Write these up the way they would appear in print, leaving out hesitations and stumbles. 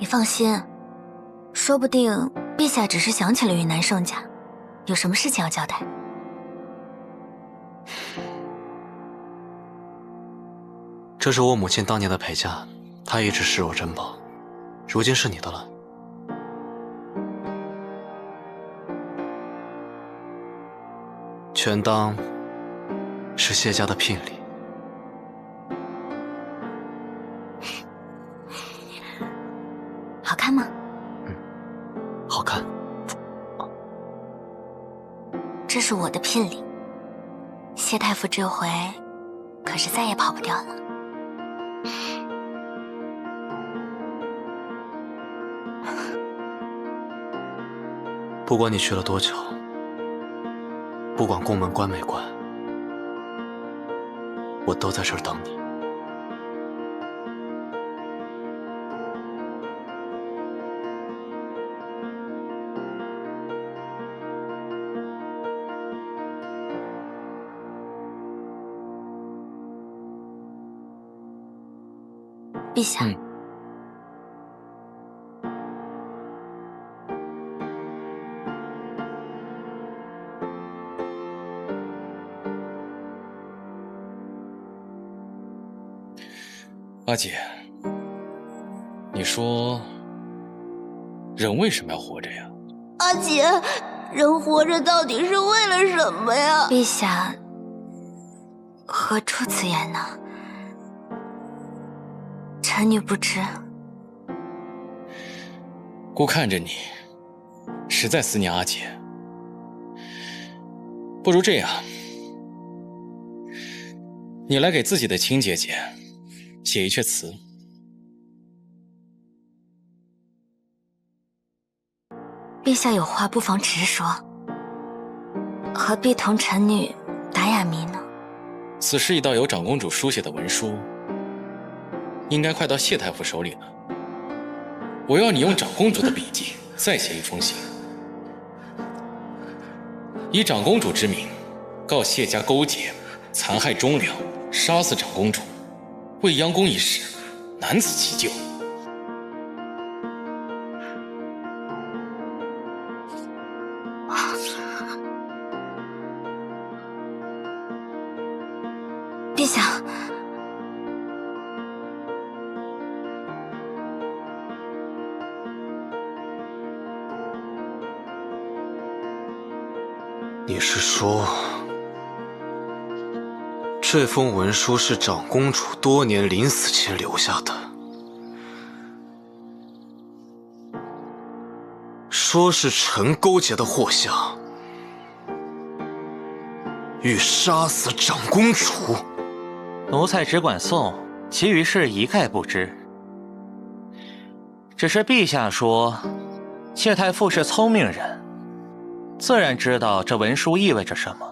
你放心，说不定陛下只是想起了云南圣驾，有什么事情要交代。这是我母亲当年的陪嫁，她一直视若珍宝，如今是你的了。全当是谢家的聘礼。好看吗？好看。这是我的聘礼，谢太傅这回可是再也跑不掉了。不管你去了多久，不管宫门关没关，我都在这儿等你。陛下，阿姐，你说人为什么要活着呀？阿姐，人活着到底是为了什么呀？陛下何出此言呢？臣女不知。姑看着你，实在思念阿姐。不如这样，你来给自己的亲姐姐写一阙词。陛下有话不妨直说，何必同臣女打哑谜呢？此事一道由长公主书写的文书，应该快到谢太傅手里了。我要你用长公主的笔迹再写一封信，以长公主之名告谢家勾结，残害忠良，杀死长公主，未央宫一事难辞其咎。陛下，你是说，这封文书是长公主多年临死前留下的？说是臣勾结的祸相，欲杀死长公主。奴才只管送，其余事一概不知。只是陛下说，谢太傅是聪明人，自然知道这文书意味着什么。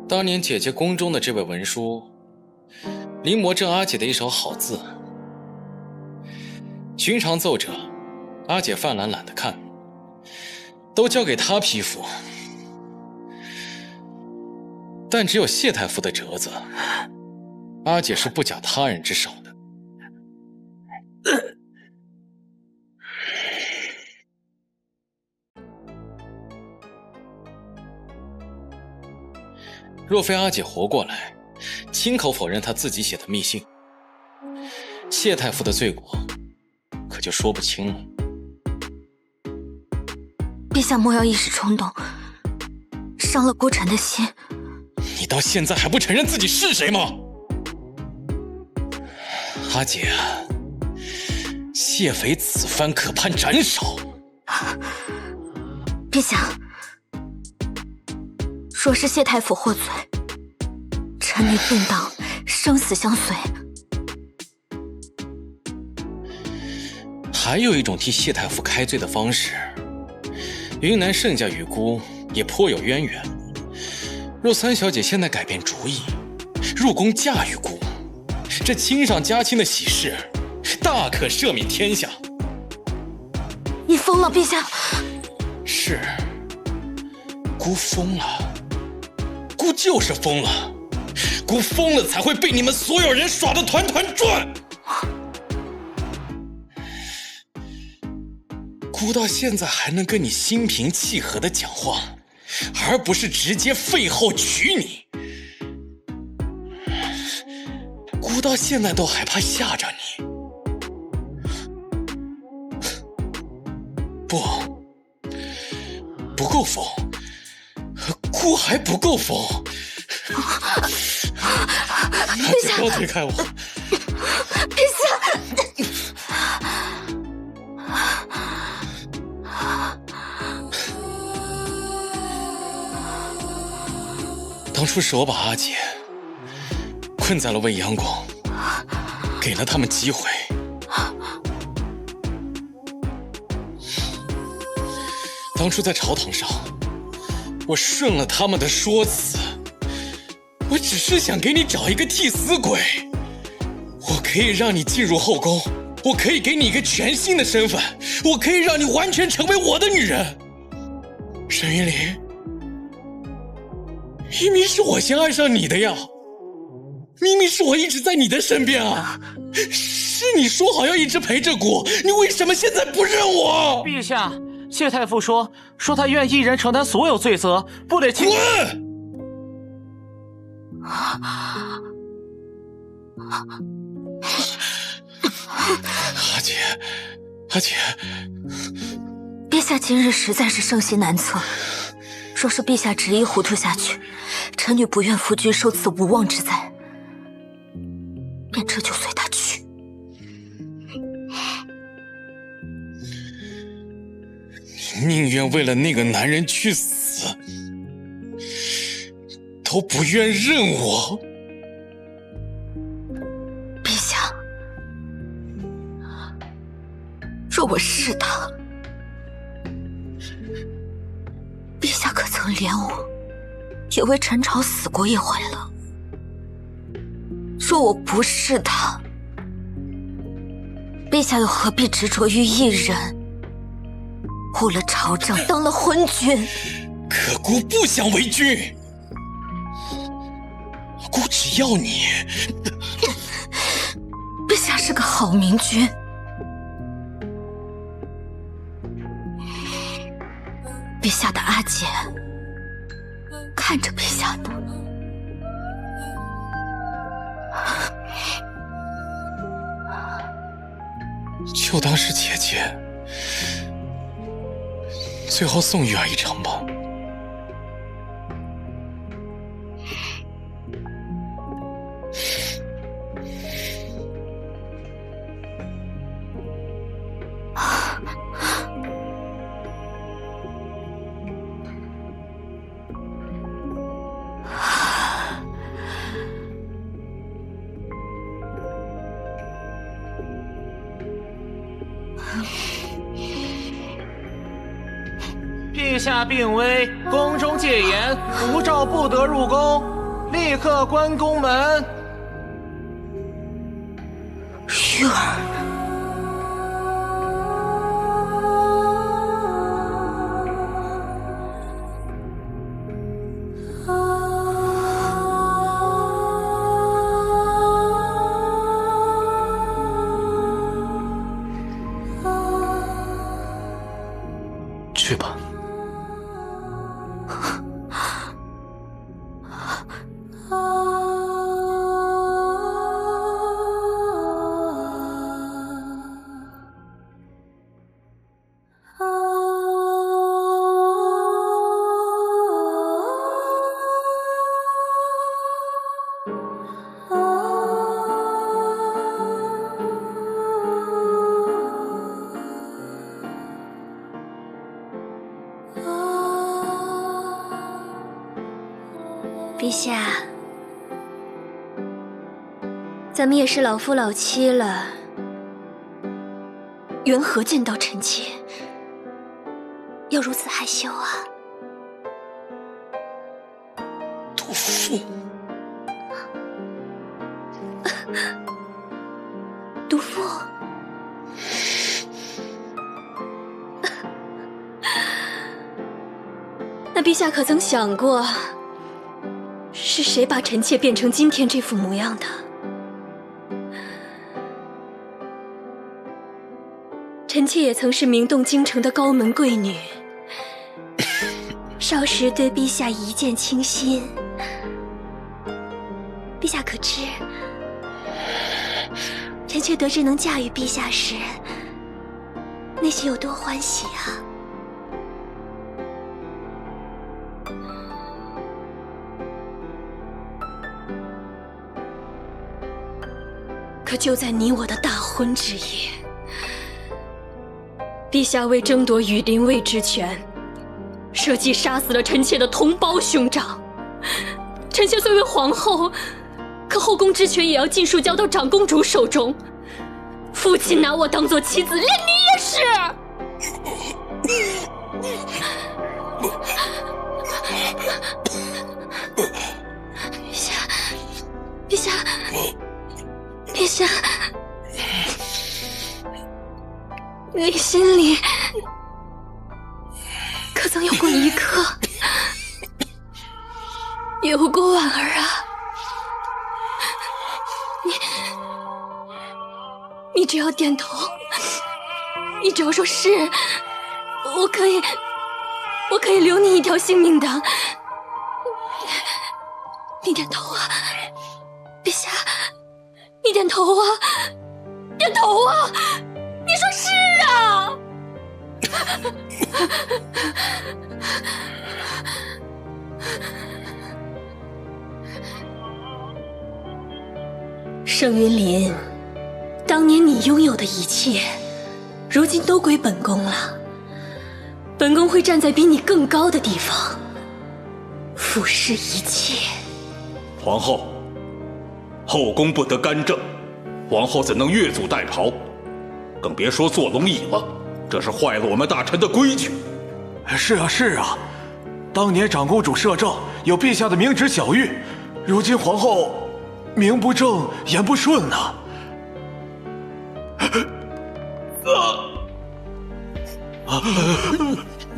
当年姐姐宫中的这位文书，临摹正阿姐的一手好字。寻常奏折，阿姐犯懒懒得看，都交给她批复。但只有谢太傅的折子，阿姐是不假他人之手的。若非阿姐活过来，亲口否认她自己写的密信，谢太傅的罪过可就说不清了。陛下莫要一时冲动，伤了孤臣的心。你到现在还不承认自己是谁吗？阿姐，谢匪此番可判斩首。陛下，若是谢太傅获罪，臣女定当生死相随。还有一种替谢太傅开罪的方式，云南盛家与孤也颇有渊源。若三小姐现在改变主意，入宫嫁与孤，这亲上加亲的喜事，大可赦免天下。你疯了，陛下！是，孤疯了，孤就是疯了，孤疯了才会被你们所有人耍得团团转。姑到现在还能跟你心平气和的讲话，而不是直接废后娶你。姑到现在都害怕吓着你。不够疯，姑还不够疯。不要推开我！陛下，当初是我把阿姐困在了未央宫，给了他们机会。当初在朝堂上，我顺了他们的说辞，我只是想给你找一个替死鬼。我可以让你进入后宫，我可以给你一个全新的身份，我可以让你完全成为我的女人。沈云林，明明是我先爱上你的呀，明明是我一直在你的身边啊，是你说好要一直陪着姑，你为什么现在不认我？陛下，谢太傅说他愿一人承担所有罪责，不得轻。滚！阿姐，陛下今日实在是圣心难测，若是陛下执意糊涂下去，臣女不愿夫君受此无妄之灾，便这就随他去。你宁愿为了那个男人去死，都不愿认我。陛下，若我是他，陛下可曾怜我，也为陈朝死过一回了。若我不是他，陛下又何必执着于一人，误了朝政，当了昏君？可姑不想为君，姑只要你。陛下是个好明君，陛下的阿姐看着陛下的。就当是姐姐最后送玉儿一程吧。陛下病危，宫中戒严，无诏不得入宫，立刻关宫门。玉儿，去吧。陛下，咱们也是老夫老妻了，缘何见到臣妾要如此害羞啊？毒妇，毒妇，那陛下可曾想过？是谁把臣妾变成今天这副模样的？臣妾也曾是名动京城的高门贵女，少时对陛下一见倾心。陛下可知，臣妾得知能驾驭陛下时，内心有多欢喜啊！可就在你我的大婚之夜，陛下为争夺羽林卫之权，设计杀死了臣妾的同胞兄长。臣妾虽为皇后，可后宫之权也要尽数交到长公主手中。父亲拿我当做妻子，连你也是。陛下，陛下，你心里可曾有过一刻有过婉儿啊？你只要点头，你只要说是，我可以留你一条性命的。你点头啊，陛下，你点头啊，点头啊，你说是啊。盛云林，当年你拥有的一切，如今都归本宫了。本宫会站在比你更高的地方，俯视一切。皇后，后宫不得干政，皇后怎能越俎代庖？更别说坐龙椅了，这是坏了我们大臣的规矩。是啊，是啊，当年长公主摄政，有陛下的明旨晓谕，如今皇后名不正言不顺呐。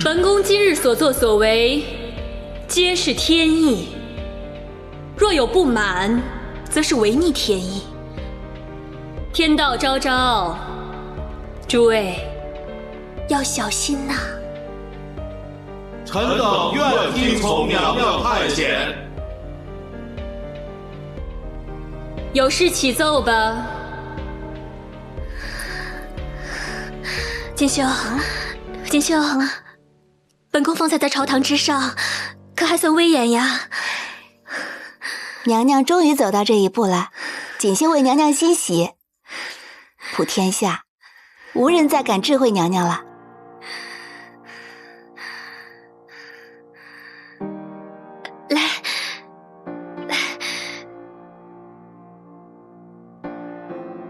本宫今日所作所为，皆是天意。若有不满，则是违逆天意。天道昭昭，诸位要小心呐。臣等愿听从娘娘派遣。有事启奏吧。锦绣，锦绣，本宫方才在朝堂之上，可还算威严呀？娘娘终于走到这一步了，锦绣为娘娘欣喜。普天下，无人再敢智慧娘娘了。来，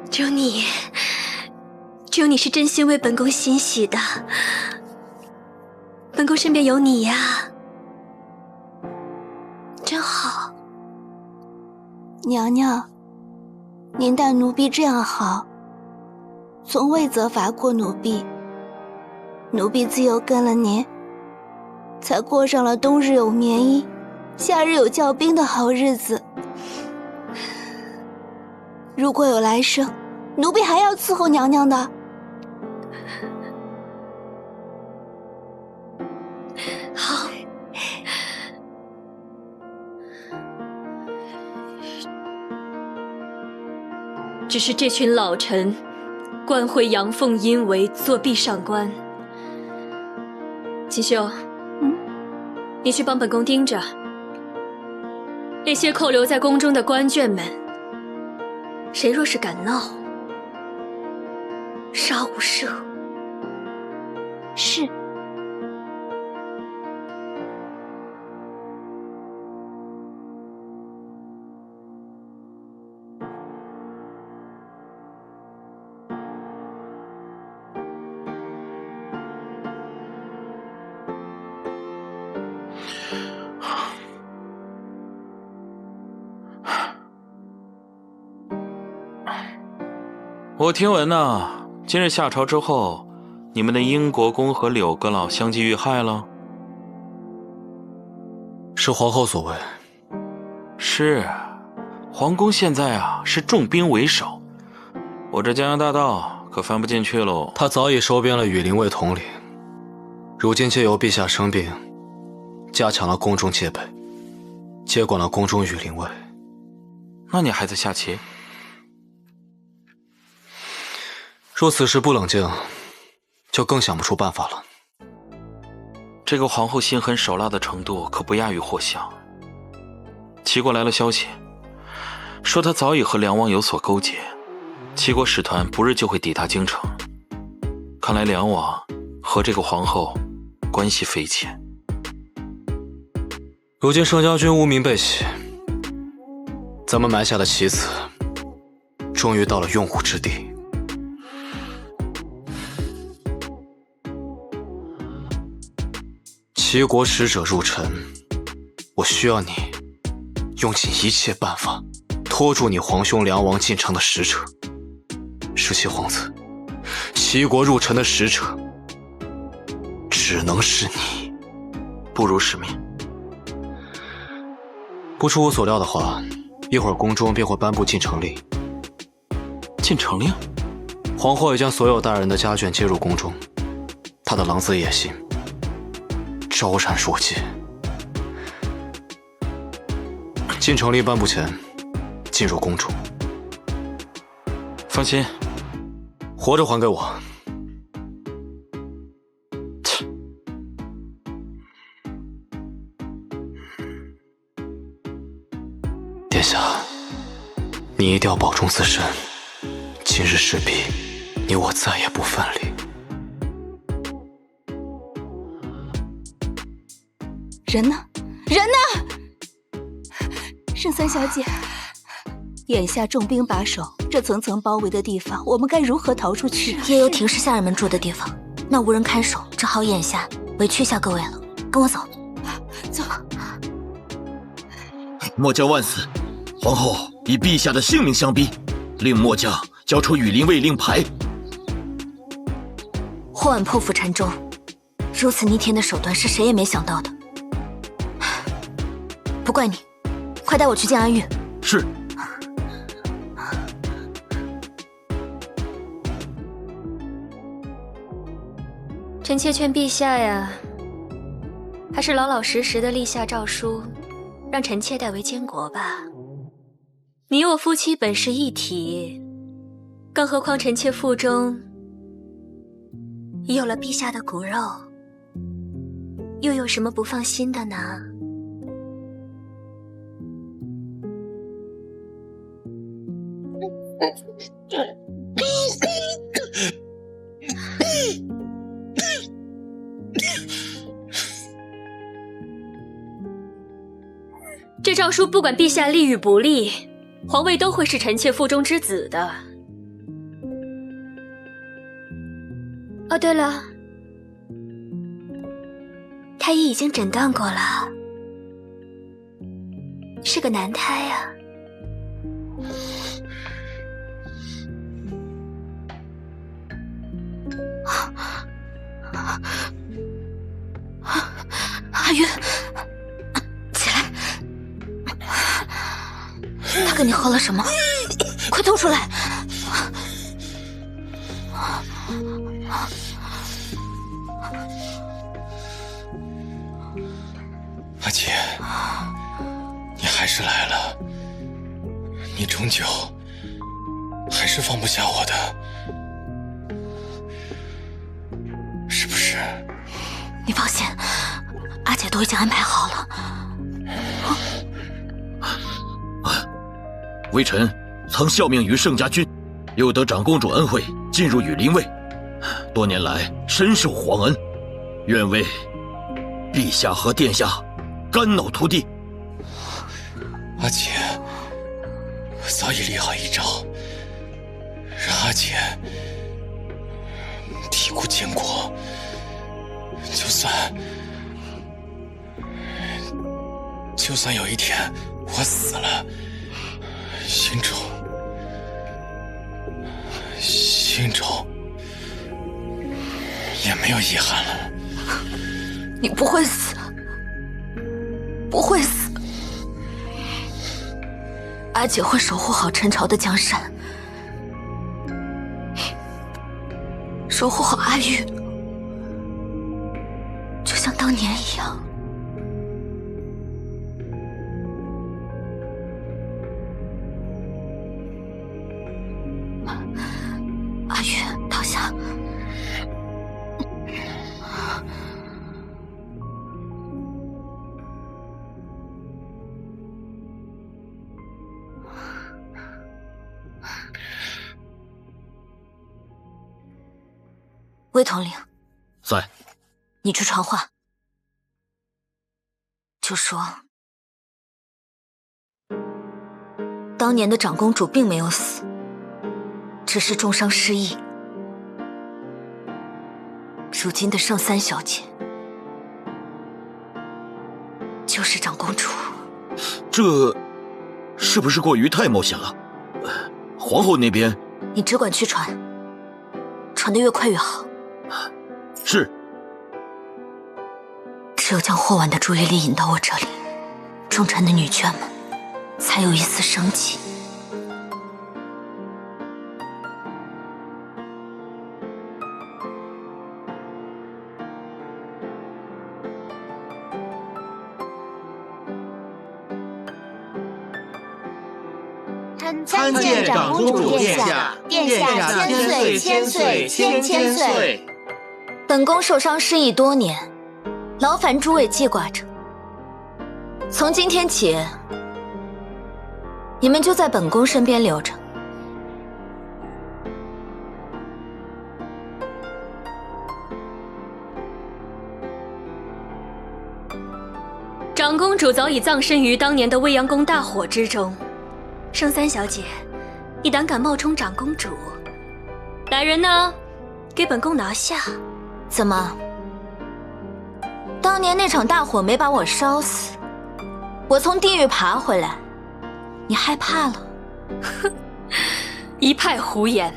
只有你是真心为本宫欣喜的。本宫身边有你呀，真好。娘娘，您待奴婢这样好，从未责罚过奴婢。奴婢自幼跟了您，才过上了冬日有棉衣，夏日有窖冰的好日子。如果有来生，奴婢还要伺候娘娘的。好，只是这群老臣惯会阳奉阴违，作壁上观。锦绣，你去帮本宫盯着那些扣留在宫中的官眷们，谁若是敢闹，杀无赦。是。我听闻呐，今日下朝之后，你们的英国公和柳阁老相继遇害了。是皇后所为。是，皇宫现在啊是重兵为守，我这江洋大盗可翻不进去喽。他早已收编了羽林卫统领，如今借由陛下生病，加强了宫中戒备，接管了宫中羽林卫。那你还在下棋？若此时不冷静，就更想不出办法了。这个皇后心狠手辣的程度可不亚于霍相。齐国来了消息，说他早已和梁王有所勾结，齐国使团不日就会抵达京城。看来梁王和这个皇后关系匪浅。如今盛将军污名被洗，咱们埋下的棋子终于到了用武之地。齐国使者入城，我需要你用尽一切办法拖住你皇兄梁王进城的使者。17皇子，齐国入城的使者只能是你。不辱使命。不出我所料的话，一会儿宫中便会颁布进城令。进城令？皇后已将所有大人的家眷接入宫中，她的狼子野心昭然若揭。进城令颁布前，进入宫中。放心，活着还给我。殿下，你一定要保重自身。今日势必，你我再也不分离。人呢？人呢？圣三小姐，眼下重兵把守，这层层包围的地方，我们该如何逃出去？也有廷师下人们住的地方，那无人看守，只好眼下委屈下各位了。跟我走。走。末将万死，皇后以陛下的性命相逼，令末将交出羽林卫令牌。霍婉破釜沉舟，如此逆天的手段是谁也没想到的。不怪你，快带我去见安玉。是。臣妾劝陛下呀，还是老老实实的立下诏书，让臣妾代为监国吧。你我夫妻本是一体，更何况臣妾腹中已有了陛下的骨肉，又有什么不放心的呢？这诏书不管陛下立与不立，皇位都会是臣妾腹中之子的。哦，对了，太医已经诊断过了，是个男胎呀。阿云，起来！他跟你喝了什么？快吐出来！阿姐，你还是来了，你终究还是放不下我的，是不是？你放心，阿姐都已经安排好了。微臣曾效命于盛家军，又得长公主恩惠，进入羽林卫，多年来深受皇恩，愿为陛下和殿下肝脑涂地。阿姐，早已立好一诏，让阿姐替孤监国。就算有一天我死了，心中也没有遗憾了。你不会死，不会死。阿姐会守护好陈朝的江山。守护好阿玉，就像当年一样。阿玉，躺下。魏统领，在。你去传话，就说当年的长公主并没有死，只是重伤失忆。如今的圣三小姐就是长公主。这是不是过于太冒险了？皇后那边，你只管去传，传得越快越好。是。只有将霍婉的注意力引到我这里，众臣的女眷们才有一丝生机。参见长公主殿下，殿下千岁千岁千岁。本宫受伤失忆多年，劳烦诸位记挂着。从今天起，你们就在本宫身边留着。长公主早已葬身于当年的未央宫大火之中。圣三小姐，你胆敢冒充长公主？来人呢，给本宫拿下！怎么？当年那场大火没把我烧死，我从地狱爬回来，你害怕了？哼，一派胡言！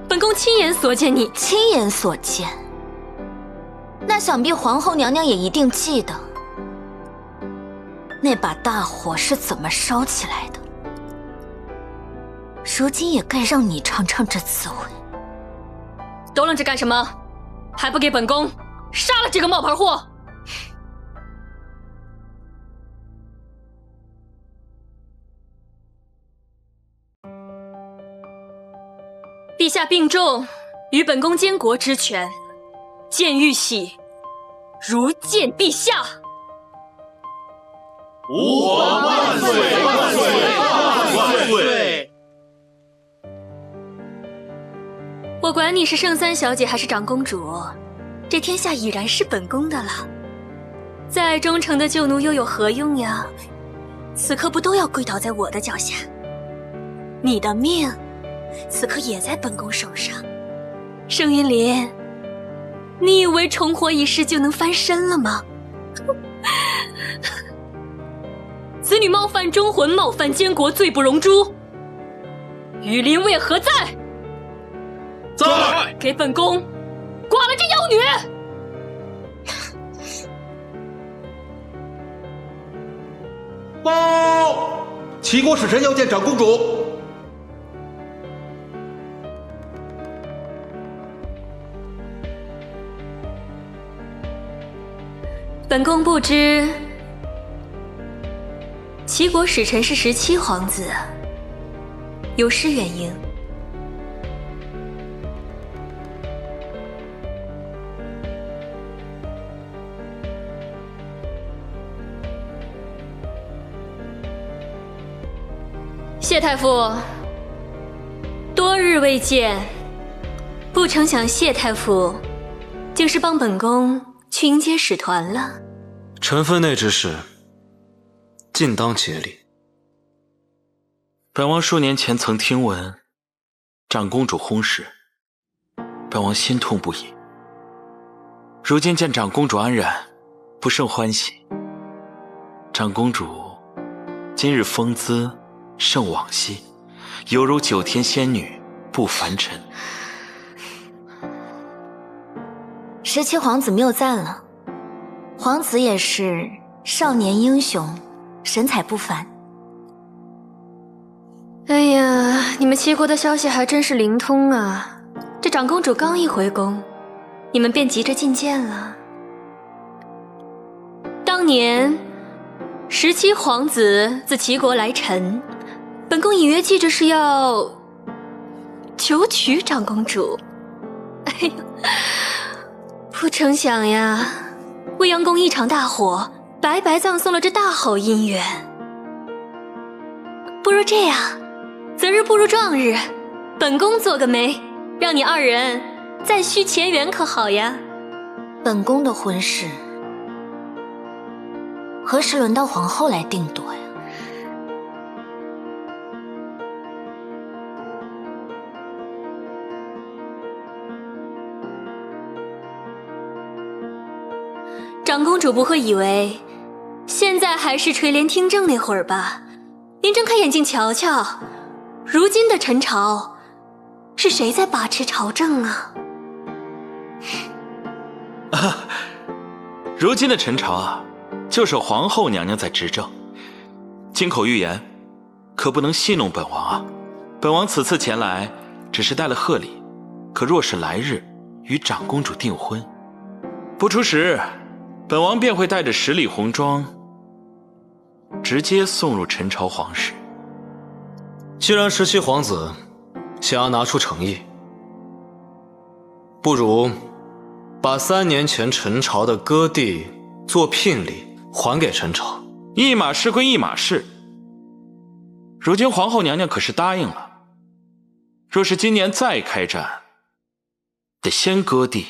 本宫亲眼所见你，亲眼所见。那想必皇后娘娘也一定记得，那把大火是怎么烧起来的。如今也该让你尝尝这滋味。都愣着干什么？还不给本宫杀了这个冒牌货！陛下病重，与本宫监国之权，见玉玺，如见陛下。吾皇万岁万岁万岁！我管你是圣三小姐还是长公主，这天下已然是本宫的了。再忠诚的旧奴又有何用呀？此刻不都要跪倒在我的脚下？你的命，此刻也在本宫手上。盛云林，你以为重活一世就能翻身了吗？此女冒犯忠魂，冒犯监国，罪不容诛。羽林为何在？在！给本宫剐了这妖女！报！齐国使臣要见长公主。本宫不知，齐国使臣是17皇子，有失远迎。谢太傅，多日未见，不成想谢太傅竟是帮本宫去迎接使团了。臣分内之事，尽当竭力。本王数年前曾听闻长公主薨逝，本王心痛不已。如今见长公主安然，不胜欢喜。长公主今日风姿胜往昔，犹如9天仙女，不凡尘。17皇子谬赞了，皇子也是少年英雄，神采不凡。哎呀，你们齐国的消息还真是灵通啊！这长公主刚一回宫，你们便急着觐见了。当年17皇子自齐国来陈，本宫隐约记着是要求娶长公主。哎呀，不成想呀，未央宫一场大火，白白葬送了这大好姻缘。不如这样，择日不如撞日，本宫做个媒，让你二人再续前缘，可好呀？本宫的婚事何时轮到皇后来定夺呀？长公主不会以为现在还是垂帘听政那会儿吧？您睁开眼睛瞧瞧，如今的陈朝是谁在把持朝政啊？如今的陈朝啊，就是皇后娘娘在执政。金口玉言，可不能戏弄本王啊！本王此次前来，只是带了贺礼，可若是来日与长公主订婚，不出时，本王便会带着10里红妆，直接送入陈朝皇室。既然17皇子想要拿出诚意，不如把3年前陈朝的割地做聘礼还给陈朝。一码事归一码事，如今皇后娘娘可是答应了，若是今年再开战，得先割地，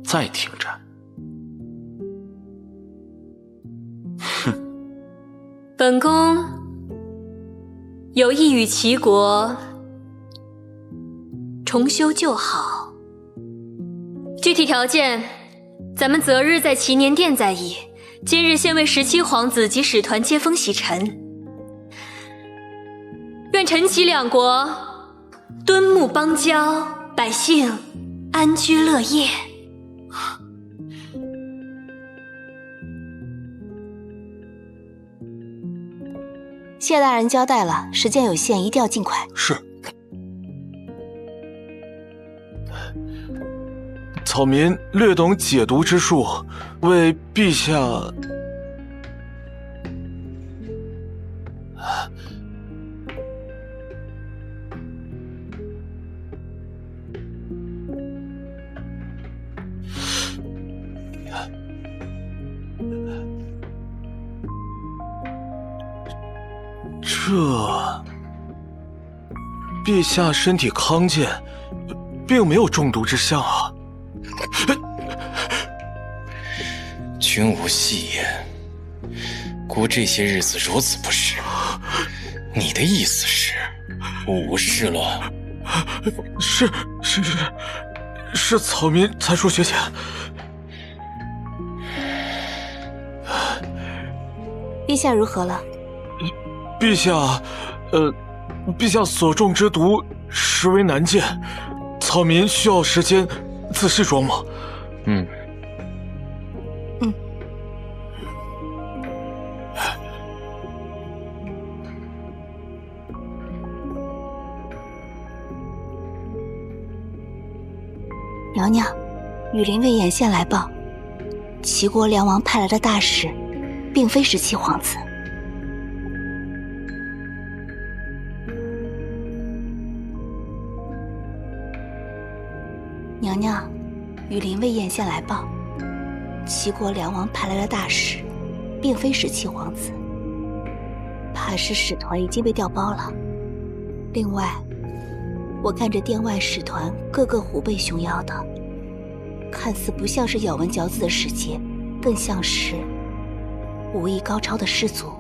再停战。本宫有意与齐国重修旧好，具体条件咱们择日在祈年殿再议。今日先为17皇子及使团接风洗尘，愿陈齐两国敦睦邦交，百姓安居乐业。谢大人交代了，时间有限，一定要尽快。是。草民略懂解读之术，为陛下。陛下身体康健，并没有中毒之象啊。君无戏言，姑这些日子如此不适，你的意思是无事了？是草民才疏学浅。陛下如何了？陛下所中之毒实为难见，草民需要时间仔细琢磨。娘娘，羽林卫眼线来报，齐国梁王派来的大使，并非17皇子。娘娘，羽林卫眼线来报，齐国梁王派来的大使，并非17皇子，怕是使团已经被调包了。另外，我看着殿外使团个个虎背熊腰的，看似不像是咬文嚼字的使节，更像是武艺高超的士卒。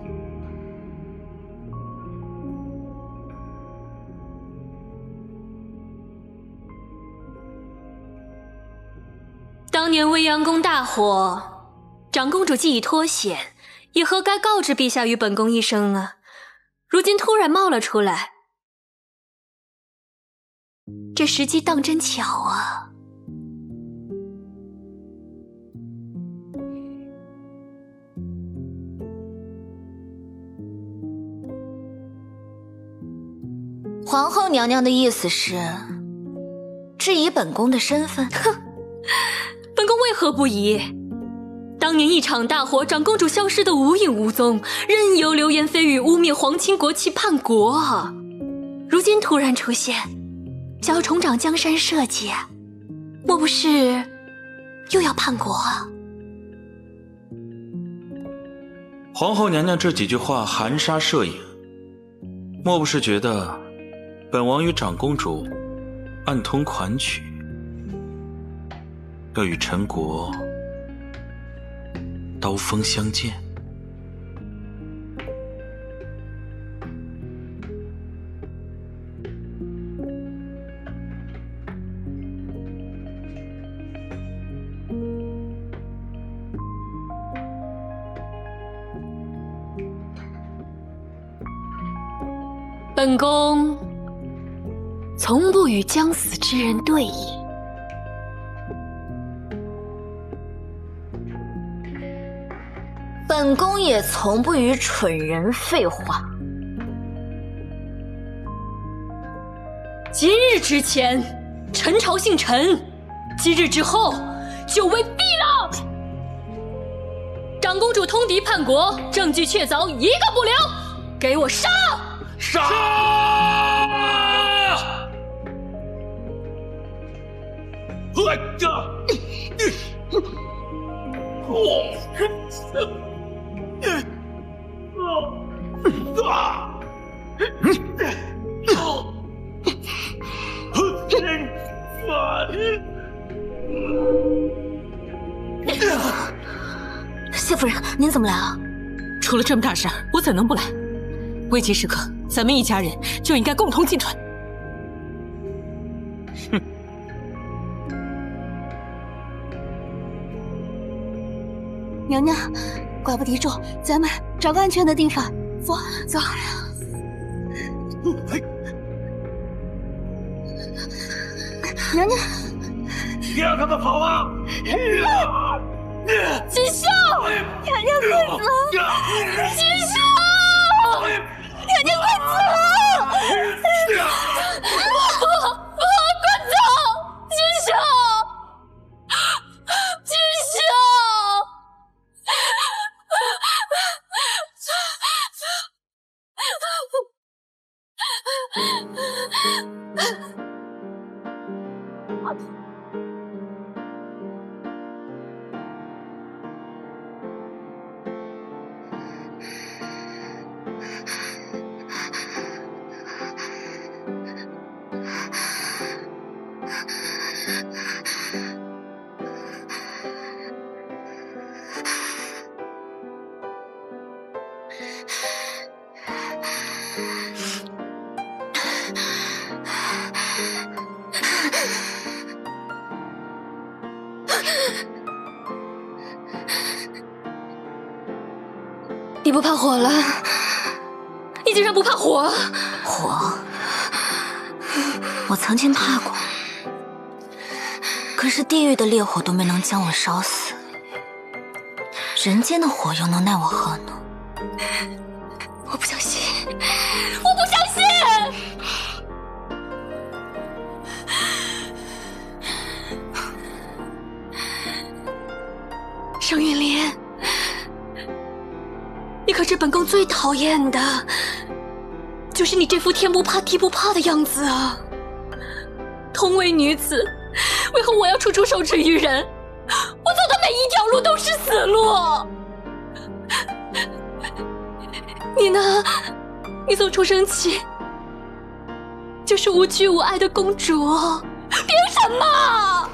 当年未央宫大火，长公主既已脱险，也何该告知陛下与本宫一声啊？如今突然冒了出来，这时机当真巧啊！皇后娘娘的意思是，是疑本宫的身份？哼，本宫为何不疑？当年一场大火，长公主消失得无影无踪，任由流言蜚语污蔑皇亲国戚叛国啊！如今突然出现，想要重掌江山社稷，莫不是又要叛国啊？皇后娘娘这几句话含沙射影，莫不是觉得本王与长公主暗通款曲，要与陈国刀锋相见？本宫从不与将死之人对弈。本宫也从不与蠢人废话。今日之前，陈朝姓陈；今日之后，就为毙了。长公主通敌叛国，证据确凿，一个不留，给我杀！杀！谢夫人，您怎么来了？出了这么大事，我怎能不来？危急时刻，咱们一家人就应该共同进退。哼！娘娘，寡不敌众，咱们找个安全的地方。走，走。娘娘，别让他们跑啊！锦绣，娘娘快走！锦绣，娘娘快走！快走！锦绣，锦绣！你不怕火了？你竟然不怕火？火，我曾经怕过，可是地狱的烈火都没能将我烧死，人间的火又能奈我何呢？我不相信，我不相信！盛云莲，你可知本宫最讨厌的，就是你这副天不怕地不怕的样子啊！同为女子，为何我要处处受制于人？我走的每一条路都是死路。你呢？你从出生起就是无惧无爱的公主，凭什么？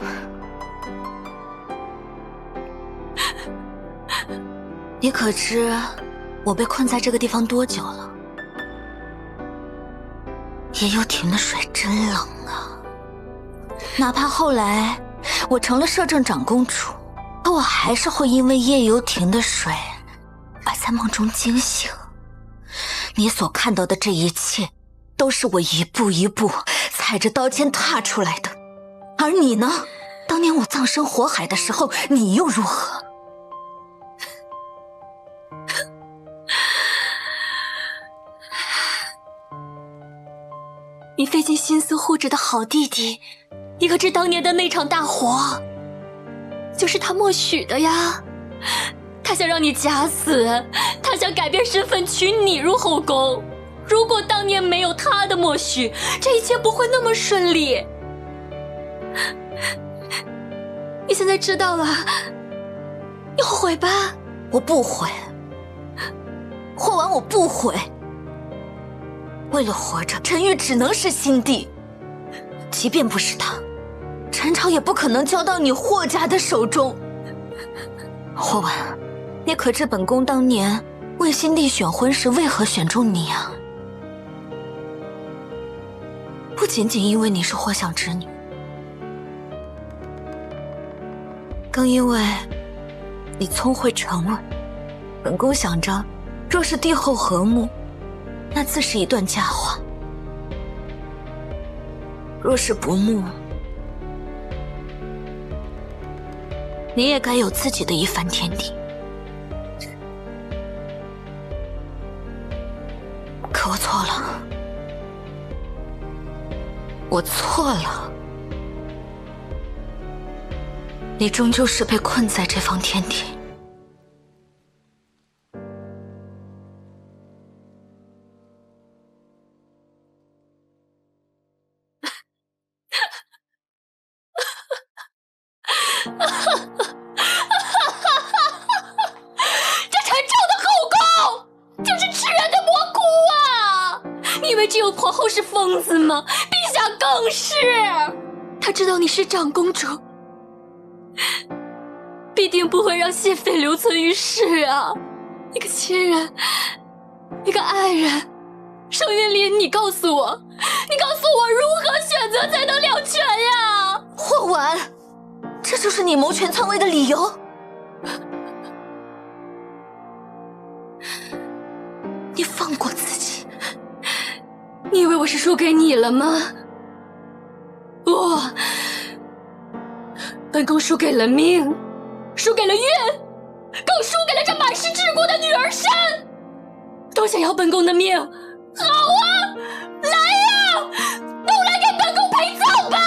你可知我被困在这个地方多久了？夜幽亭的水真冷啊！哪怕后来我成了摄政长公主，可我还是会因为夜幽亭的水而在梦中惊醒。你所看到的这一切，都是我一步一步踩着刀尖踏出来的。而你呢？当年我葬身火海的时候，你又如何？你费尽心思护着的好弟弟，你可知当年的那场大火，就是他默许的呀？他想让你假死，他想改变身份娶你入后宫。如果当年没有他的默许，这一切不会那么顺利。你现在知道了，你后悔吧？我不悔，霍婉，我不悔。为了活着，陈玉只能是新帝，即便不是他，陈朝也不可能交到你霍家的手中。霍婉，你可知本宫当年为新帝选婚时为何选中你啊？不仅仅因为你是霍想之女，更因为你聪慧沉稳。本宫想着，若是帝后和睦，那自是一段佳话；若是不睦，你也该有自己的一番天地。可我错了，我错了。你终究是被困在这方天地。这陈朝的后宫就是吃人的蘑菇啊！你以为只有皇后是疯子吗？陛下更是。他知道你是长公主，必定不会让谢妃留存于世啊！一个亲人，一个爱人，盛云林，你告诉我如何选择才能两全呀？霍婉，这就是你谋权篡位的理由？你放过自己？你以为我是输给你了吗？本宫输给了命，输给了运，更输给了这满是桎梏的女儿身。都想要本宫的命，好啊，来呀，都来给本宫陪葬吧！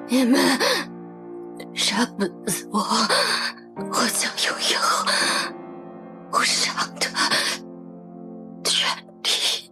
你们杀不死我，我将拥有无上的权利。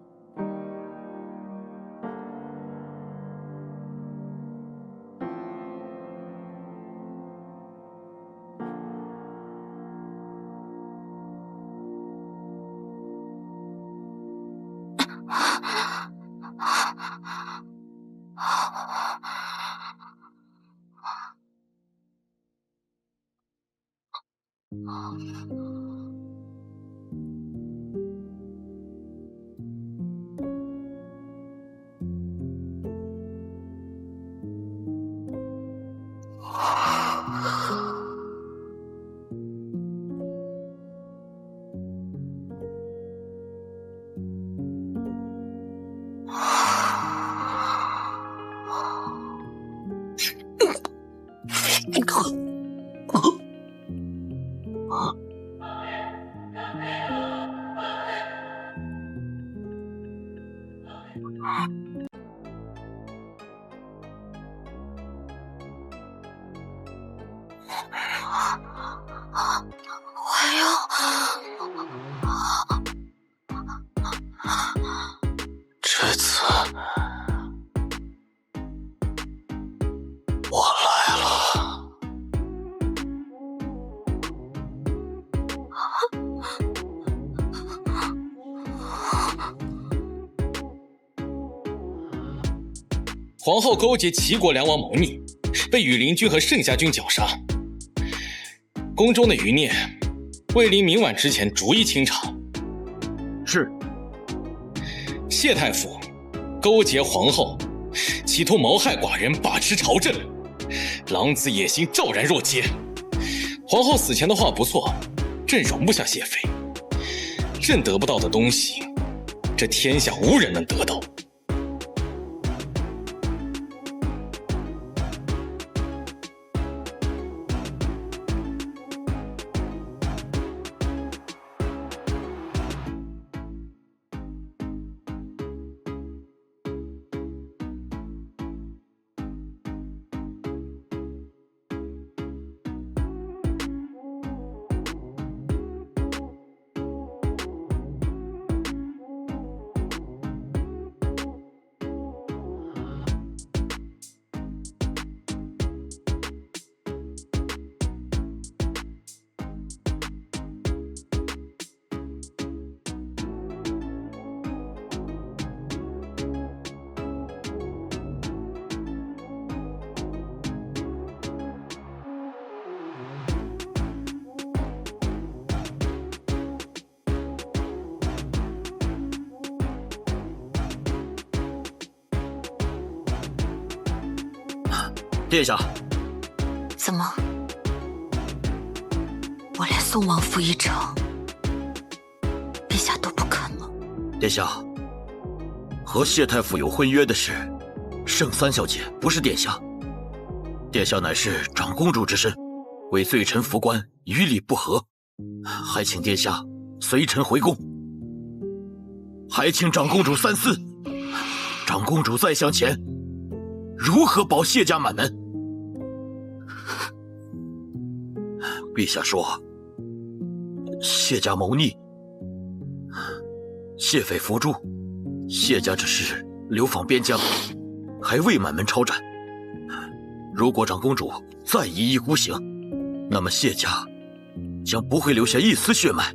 这次我来了。皇后勾结齐国梁王谋逆，被羽林军和盛夏军绞杀。宫中的余孽，为临明晚之前逐一清查。是。谢太傅勾结皇后，企图谋害寡人，把持朝政，狼子野心昭然若揭。皇后死前的话不错，朕容不下谢妃。朕得不到的东西，这天下无人能得到。殿下，怎么，我连送王府一程，陛下都不肯了？殿下，和谢太傅有婚约的是盛三小姐，不是殿下。殿下乃是长公主之身，为罪臣服官，于理不合，还请殿下随臣回宫。还请长公主三思，长公主再向前，如何保谢家满门？陛下说，谢家谋逆，谢妃伏诛，谢家只是流放边疆，还未满门抄斩。如果长公主再一意孤行，那么谢家将不会留下一丝血脉。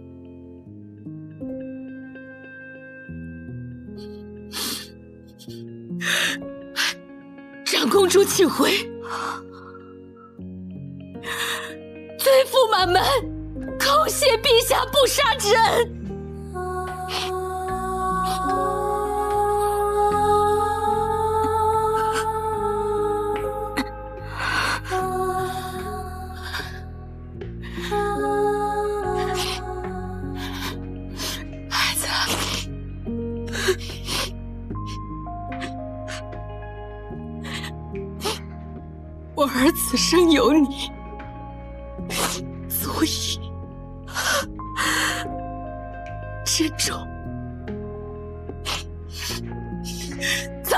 长公主请回，罪妇满门，叩谢陛下不杀之恩。孩子，我儿此生有你，所以珍重。走。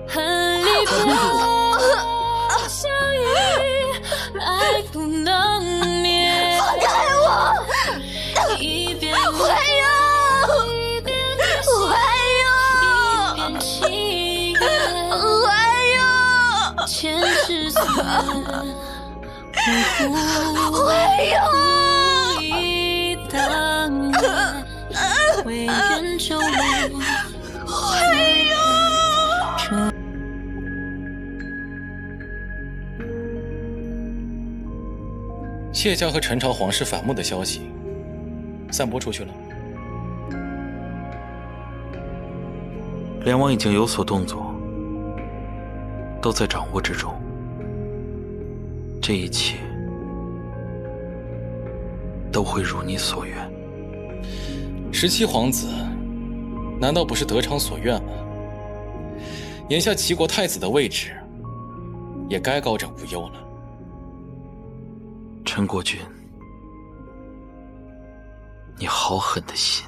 恨离别相遇，爱不能灭。放开我！一边怀孕！怀孕！怀孕！前世岁月，怀孕！一当年，唯愿救我。怀孕！谢家和陈朝皇室反目的消息散播出去了。梁王已经有所动作，都在掌握之中。这一切都会如你所愿。17皇子难道不是得偿所愿吗？眼下齐国太子的位置也该高枕无忧了。陈国君，你好狠的心！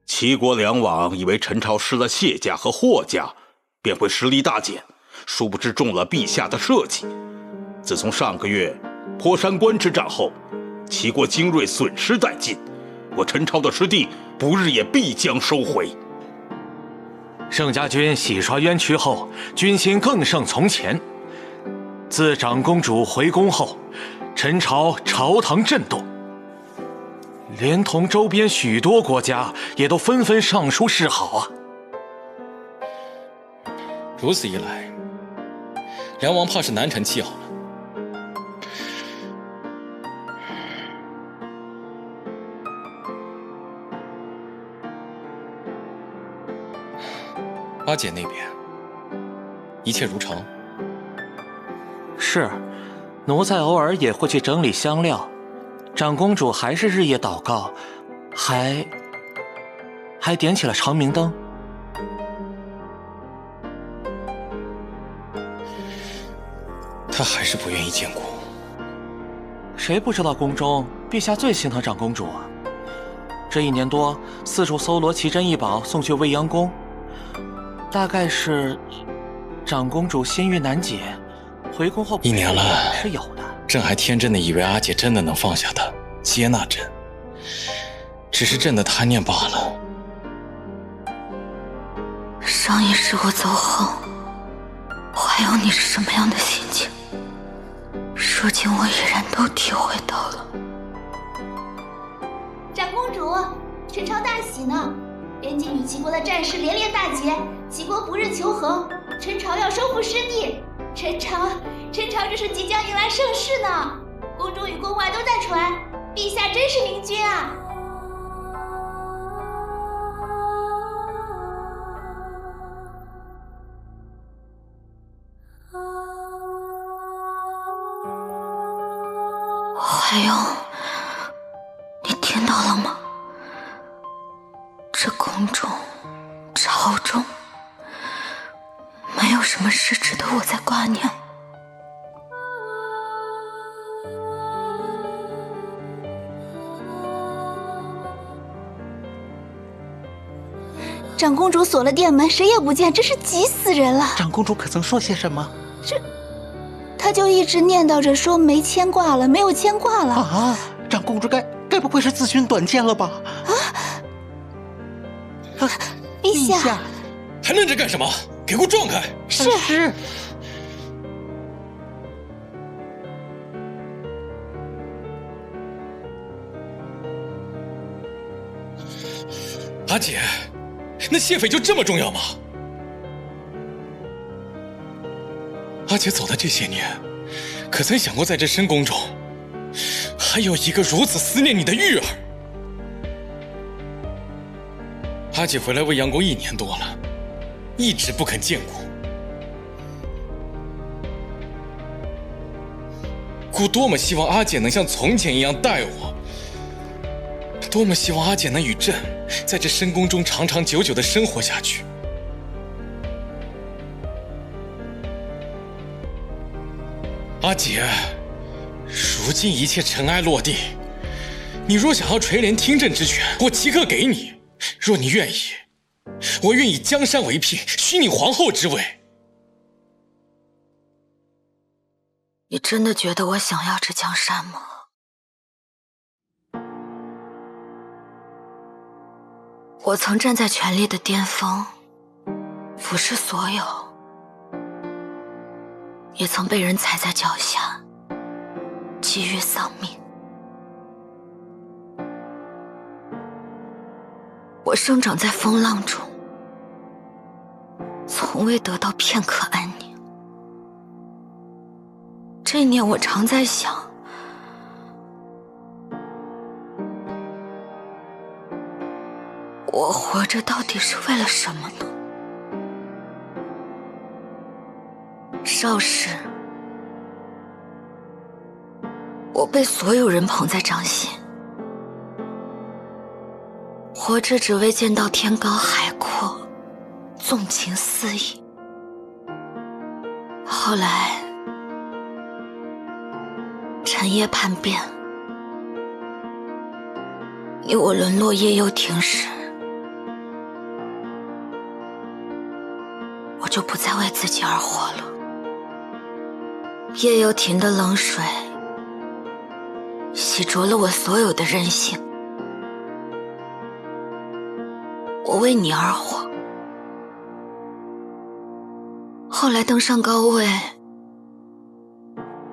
齐国梁王以为陈朝失了谢家和霍家，便会实力大减，殊不知中了陛下的设计。自从上个月坡山关之战后，齐国精锐损失殆尽，我陈朝的失地不日也必将收回。盛家军洗刷冤屈后，军心更胜从前。自长公主回宫后，陈朝朝堂震动，连同周边许多国家也都纷纷上书示好啊。如此一来，梁王怕是难成气候了。阿姐那边，一切如常。是，奴才偶尔也会去整理香料。长公主还是日夜祷告，还点起了长明灯。她还是不愿意见顾。谁不知道宫中陛下最心疼长公主啊？这1年多，四处搜罗奇珍异宝送去未央宫，大概是长公主心欲难解，回宫后1年了是有的。朕还天真的以为阿姐真的能放下她，接纳朕，只是朕的贪念罢了。上一世我走后，还有你是什么样的心情，如今我已然都体会到了。长公主，陈朝大喜呢！边境与齐国的战事连连大捷，齐国不日求和，陈朝要收复失地。陈朝这是即将迎来盛世呢！宫中与宫外都在传，陛下真是明君啊！还有，你听到了吗？这宫中、朝中，没有什么事值得我再挂念。长公主锁了殿门，谁也不见，真是急死人了。长公主可曾说些什么？她就一直念叨着说没牵挂了，没有牵挂了。啊！长公主该不会是自寻短见了吧？陛下，还愣着干什么？给我撞开！是。阿姐，那谢斐就这么重要吗？阿姐走的这些年，可曾想过在这深宫中，还有一个如此思念你的玉儿？阿姐回来未央宫1年多了，一直不肯见顾。姑多么希望阿姐能像从前一样待我，多么希望阿姐能与朕在这深宫中长长久久地生活下去。阿姐，如今一切尘埃落定，你若想要垂帘听政之权，我即刻给你；若你愿意，我愿以江山为聘，许你皇后之位。你真的觉得我想要这江山吗？我曾站在权力的巅峰，俯视所有，也曾被人踩在脚下，几欲丧命。我生长在风浪中，从未得到片刻安宁。这一年我常在想，我活着到底是为了什么呢？少时，我被所有人捧在掌心，活着只为见到天高海阔，纵情肆意。后来，尘叶叛变，你我沦落夜幽亭时，我就不再为自己而活了。夜幽亭的冷水洗濯了我所有的任性。我为你而活，后来登上高位，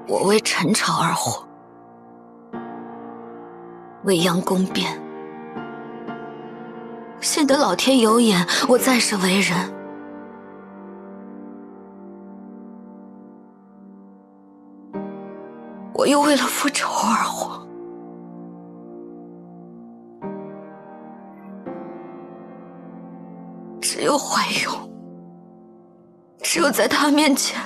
我为陈朝而活，未央宫变，幸得老天有眼，我再世为人。我又为了复仇而活，只有怀勇，只有在他面前，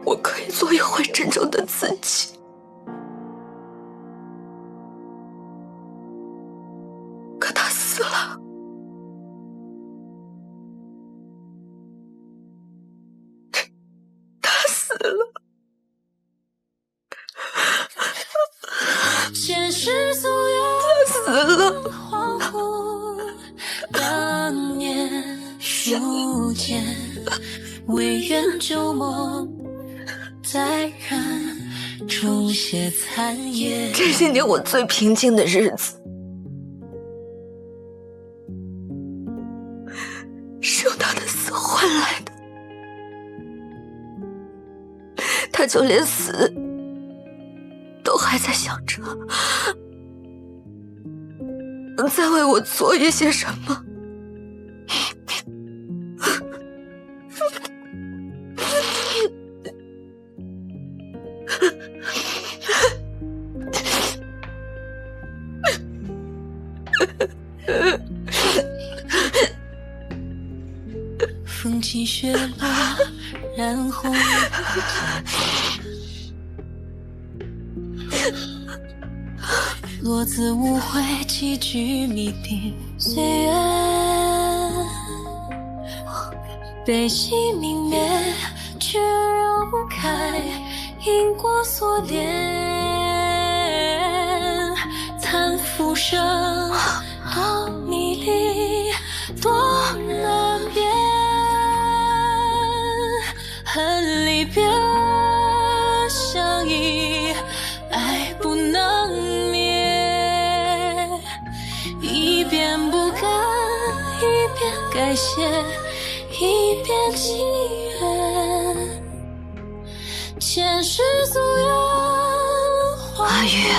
我可以做一回真正的自己。可他死了，他死了。前世所有他死了。当年初见，唯愿旧梦再燃，重写残夜。这些年我最平静的日子，是用他的死换来的。他就连死都还在想着能再为我做一些什么。风起雪落，染红落子无悔，几句谜底。岁月悲喜泯灭，却揉不开因果锁链。叹浮生多迷离，多难辨。恨离别相依，爱不能灭。一边不甘，一边改写，一边祈愿。前世所有阿玉啊，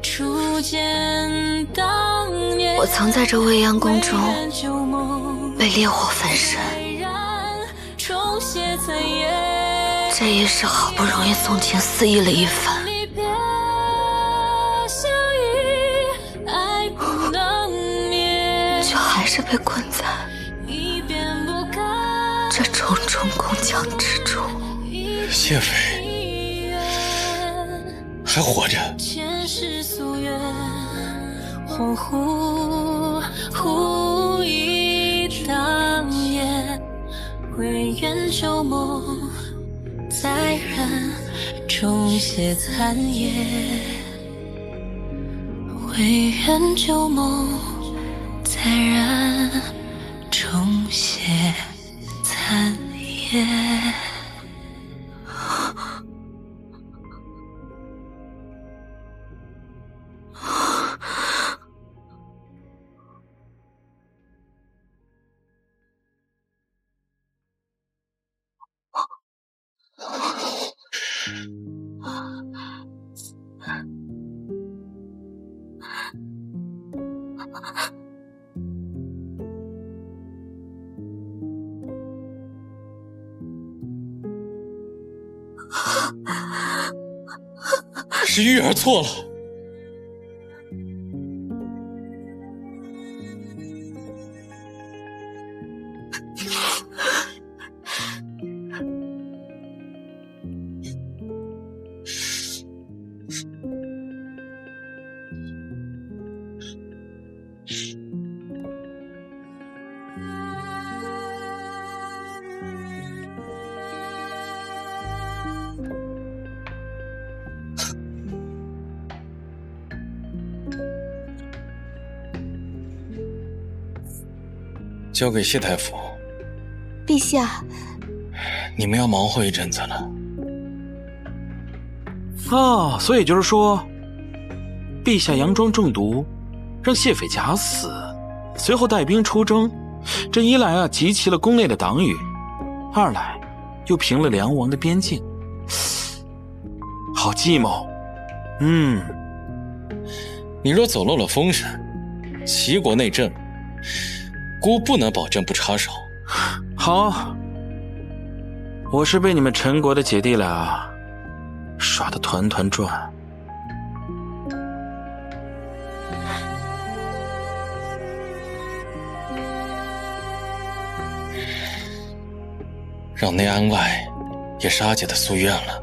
初见当年，我曾在这未央宫中被烈火焚身，这一世好不容易纵情肆意了一番，却还是被困在这重重宫墙之中。谢妃还活着。前世夙愿，恍惚忽忆当年，唯愿旧梦再燃，重写残夜。唯愿旧梦再燃，重写残夜。是玉儿错了。交给谢太傅。陛下，你们要忙活一阵子了。哦，所以就是说，陛下佯装中毒，让谢斐假死，随后带兵出征，这一来啊集齐了宫内的党羽，二来又平了梁王的边境。好计谋。你若走漏了风声，齐国内政，孤不能保证不插手。好，我是被你们陈国的姐弟俩耍得团团转。让内安外也是阿姐的夙愿了。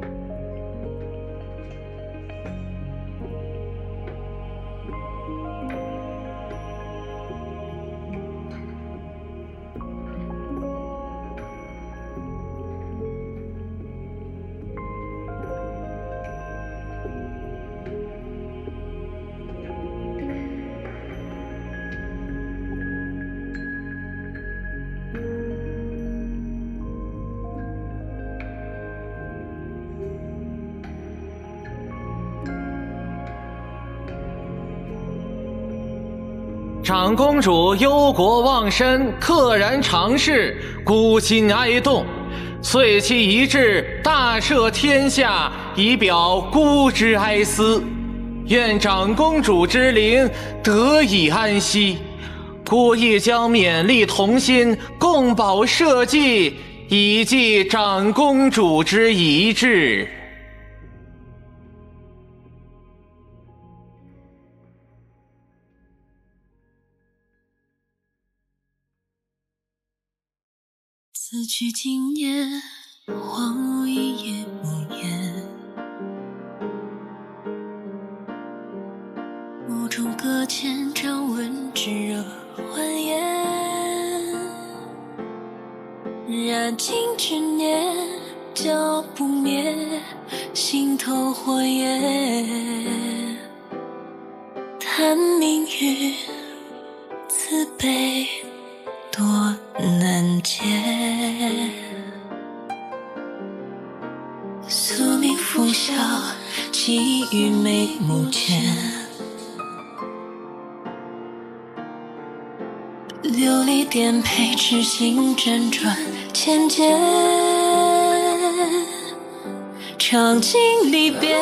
长公主忧国忘身，溘然长逝，孤心哀动。遂其一志，大赦天下，以表孤之哀思。愿长公主之灵得以安息。孤亦将勉力同心，共保社稷，以继长公主之遗志。此去经年，荒芜一夜无言。雾中搁浅，朝闻之热欢颜。燃尽之年，浇不灭，心头火焰。叹命运慈悲多难解，宿命拂晓，寄于眉目间。流离颠沛，痴心辗转千劫。尝尽离别，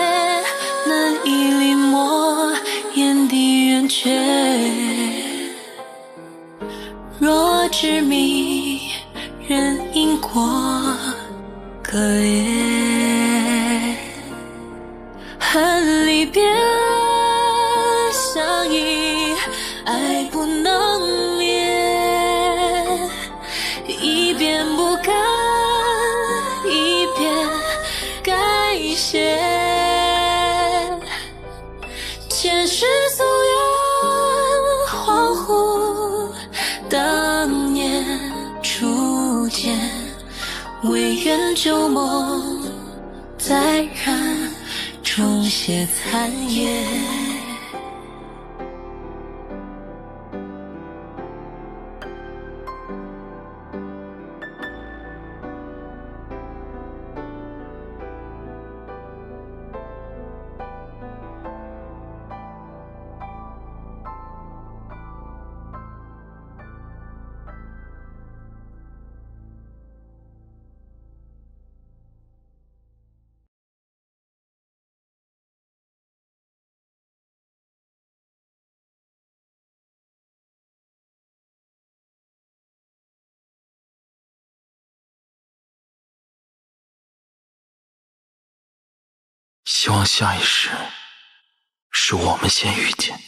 难以临摹，眼底圆缺。若执迷，任因果隔裂。恨离别，相依，爱不能灭。一遍不甘，一遍改写。前世夙愿，恍惚当年初见，唯愿旧梦再燃，重写残页。希望下一世是我们先遇见。